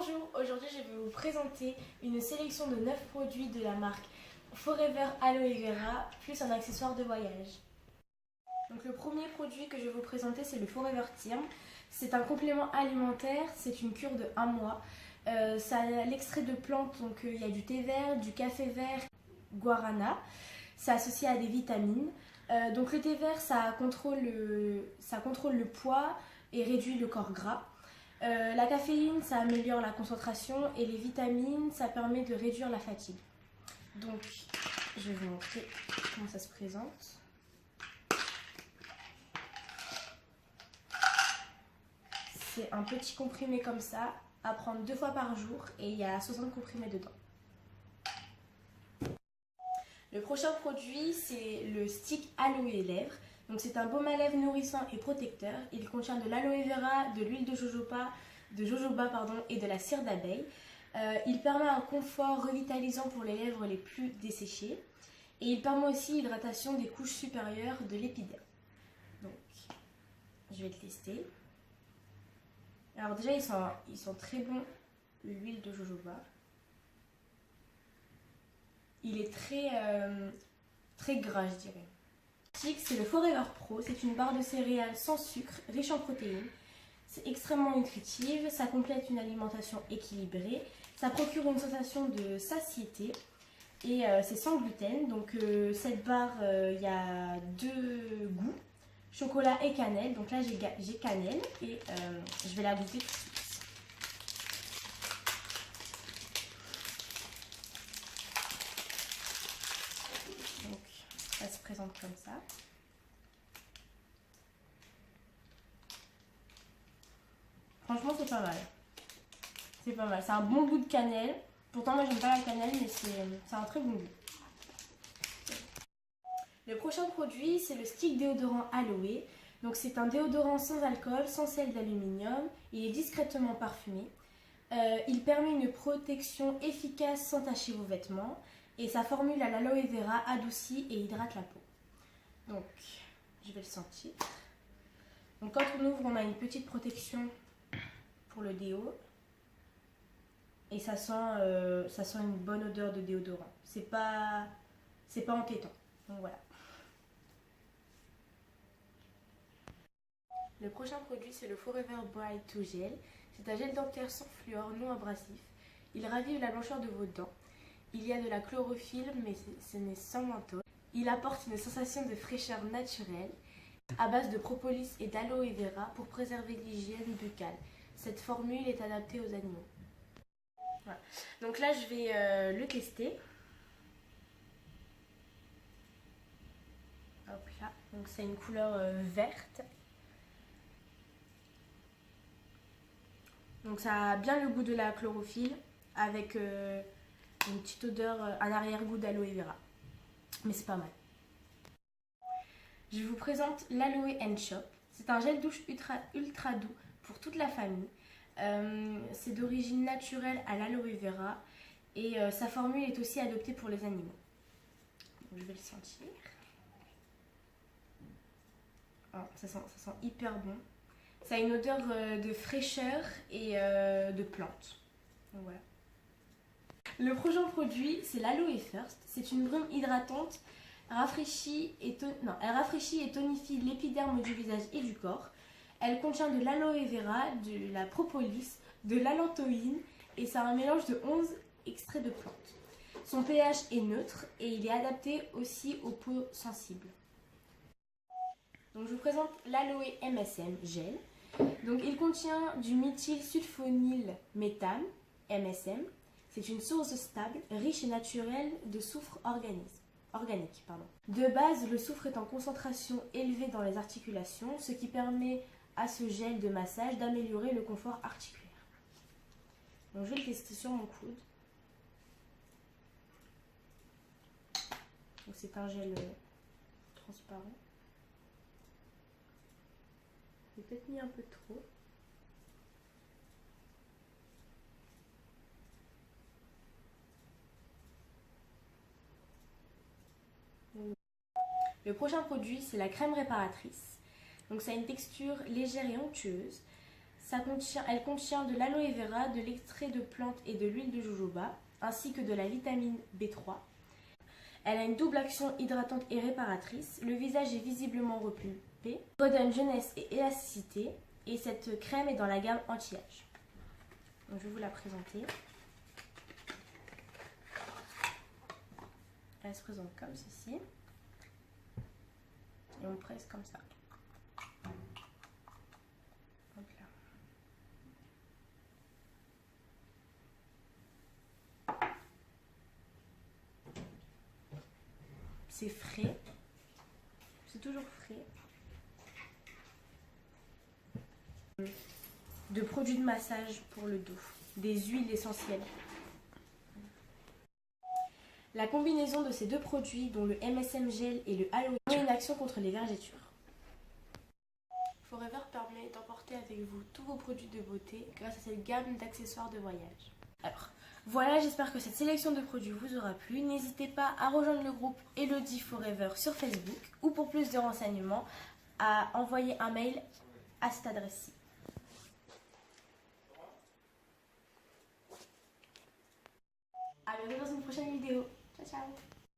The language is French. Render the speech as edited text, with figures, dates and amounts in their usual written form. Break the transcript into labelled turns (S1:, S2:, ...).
S1: Bonjour, aujourd'hui je vais vous présenter une sélection de 9 produits de la marque Forever Aloe Vera, plus un accessoire de voyage. Donc le premier produit que je vais vous présenter, c'est le Forever Thyme. C'est un complément alimentaire, c'est une cure de 1 mois. Ça a l'extrait de plantes, donc il y a du thé vert, du café vert, guarana. C'est associé à des vitamines. Donc le thé vert, ça contrôle le poids et réduit le corps gras. La caféine, ça améliore la concentration et les vitamines, ça permet de réduire la fatigue. Donc, je vais vous montrer comment ça se présente. C'est un petit comprimé comme ça, à prendre 2 fois par jour et il y a 60 comprimés dedans. Le prochain produit, c'est le stick aloe lèvres. Donc c'est un baume à lèvres nourrissant et protecteur. Il contient de l'aloe vera, de l'huile de jojoba et de la cire d'abeille. Il permet un confort revitalisant pour les lèvres les plus desséchées. Et il permet aussi l'hydratation des couches supérieures de l'épiderme. Donc, je vais le tester. Alors déjà, ils sont très bons, l'huile de jojoba. Il est très gras, je dirais. C'est le Forever Pro, c'est une barre de céréales sans sucre, riche en protéines. C'est extrêmement nutritive, ça complète une alimentation équilibrée, ça procure une sensation de satiété et c'est sans gluten. Donc cette barre, il y a 2 goûts, chocolat et cannelle. Donc là j'ai cannelle et je vais la goûter tout de suite. Ça se présente comme ça. Franchement, c'est pas mal. C'est pas mal. C'est un bon goût de cannelle. Pourtant, moi, j'aime pas la cannelle, mais c'est un très bon goût. Le prochain produit, c'est le stick déodorant aloe. Donc, c'est un déodorant sans alcool, sans sel d'aluminium. Il est discrètement parfumé. Il permet une protection efficace sans tacher vos vêtements. Et sa formule à l'aloe vera adoucit et hydrate la peau. Donc, je vais le sentir. Donc, quand on ouvre, on a une petite protection pour le déo. Et ça sent une bonne odeur de déodorant. C'est pas entêtant. Donc, voilà. Le prochain produit, c'est le Forever Bright 2 Gel. C'est un gel dentaire sans fluor, non abrasif. Il ravive la blancheur de vos dents. Il y a de la chlorophylle, mais ce n'est sans menthol. Il apporte une sensation de fraîcheur naturelle à base de propolis et d'aloe vera pour préserver l'hygiène buccale. Cette formule est adaptée aux animaux. Voilà. Donc là, je vais le tester. Hop là. Donc c'est une couleur verte. Donc ça a bien le goût de la chlorophylle avec une petite odeur, un arrière-goût d'aloe vera. Mais c'est pas mal. Je vous présente l'Aloe & Shop. C'est un gel douche ultra doux pour toute la famille. C'est d'origine naturelle à l'aloe vera. Et sa formule est aussi adoptée pour les animaux. Donc, je vais le sentir. Oh, ça sent hyper bon. Ça a une odeur de fraîcheur et de plantes. Donc voilà. Le prochain produit, c'est l'Aloe First. C'est une brume hydratante, elle rafraîchit et tonifie l'épiderme du visage et du corps. Elle contient de l'aloe vera, de la propolis, de l'allantoïne et c'est un mélange de 11 extraits de plantes. Son pH est neutre et il est adapté aussi aux peaux sensibles. Donc je vous présente l'Aloe MSM Gel. Donc il contient du méthylsulfonylméthane, MSM. C'est une source stable, riche et naturelle de soufre organique. De base, le soufre est en concentration élevée dans les articulations, ce qui permet à ce gel de massage d'améliorer le confort articulaire. Donc je vais le tester sur mon coude. Donc c'est un gel transparent. J'ai peut-être mis un peu trop. Le prochain produit, c'est la crème réparatrice. Donc ça a une texture légère et onctueuse. Elle contient de l'aloe vera, de l'extrait de plante et de l'huile de jojoba, ainsi que de la vitamine B3. Elle a une double action hydratante et réparatrice. Le visage est visiblement repulpé, redonne jeunesse et élasticité. Et cette crème est dans la gamme anti-âge. Je vais vous la présenter. Elle se présente comme ceci. Et on presse comme ça. Hop là. C'est frais. C'est toujours frais. De produits de massage pour le dos. Des huiles essentielles. La combinaison de ces deux produits, dont le MSM Gel et le Aloe, a une action contre les vergetures. Forever permet d'emporter avec vous tous vos produits de beauté grâce à cette gamme d'accessoires de voyage. Alors, voilà, j'espère que cette sélection de produits vous aura plu. N'hésitez pas à rejoindre le groupe Elodie Forever sur Facebook ou pour plus de renseignements, à envoyer un mail à cette adresse-ci. À bientôt dans une prochaine vidéo. Ciao, ciao.